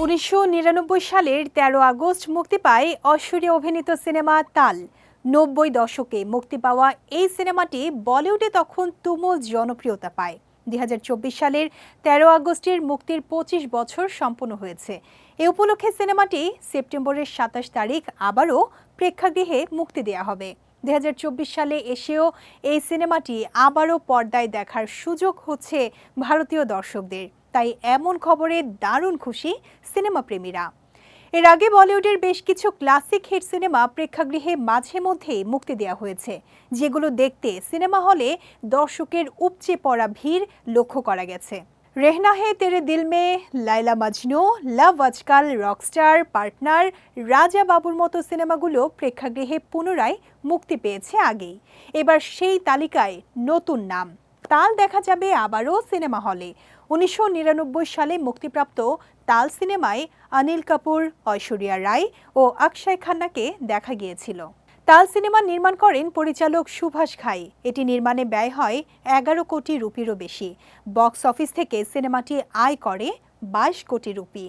1999 সালের 13 আগস্ট মুক্তি পায় ঐশ্বরিয়া অভিনীত সিনেমা তাল। 90 দশকে মুক্তি পাওয়া এই সিনেমাটি বলিউডে তখন তুমুল জনপ্রিয়তা পায়। 2024 সালের 13 আগস্টের মুক্তির 25 বছর সম্পন্ন হয়েছে। এ উপলক্ষে সিনেমাটি সেপ্টেম্বরের 27 তারিখ আবারও প্রেক্ষাগৃহে মুক্তি দেওয়া হবে। 2024 সালে এসেও এই সিনেমাটি আবারও পর্দায় দেখার সুযোগ হচ্ছে ভারতীয় দর্শকদের। তাই এমন খবরে দারুণ খুশি সিনেমা প্রেমীরা। এর আগে বলিউডের বেশ কিছু ক্লাসিক হিট সিনেমা প্রেক্ষাগৃহে মাঝে মধ্যেই মুক্তি দেওয়া হয়েছে, যেগুলো দেখতে সিনেমা হলে দর্শকের উপচে পড়া ভিড় লক্ষ্য করা গেছে। রেহনা হে তেরে দিল মে, লাইলা মজনু, লাভ আজকাল, রকস্টার, পার্টনার, রাজা বাবুর মতো সিনেমাগুলো প্রেক্ষাগৃহে পুনরায় মুক্তি পেয়েছে আগেই। এবার সেই তালিকায় নতুন নাম তাল দেখা যাবে আবারও সিনেমা হলে। 1999 সালে মুক্তিপ্রাপ্ত তাল সিনেমায় অনিল কাপুর, ঐশ্বরিয়া রায় ও অক্ষয় খান্নাকে দেখা গিয়েছিল। তাল সিনেমা নির্মাণ করেন পরিচালক সুভাষ ঘাই। এটি নির্মাণে ব্যয় হয় 11 কোটি রুপিরও বেশি। বক্স অফিস থেকে সিনেমাটি আয় করে 22 কোটি রুপি।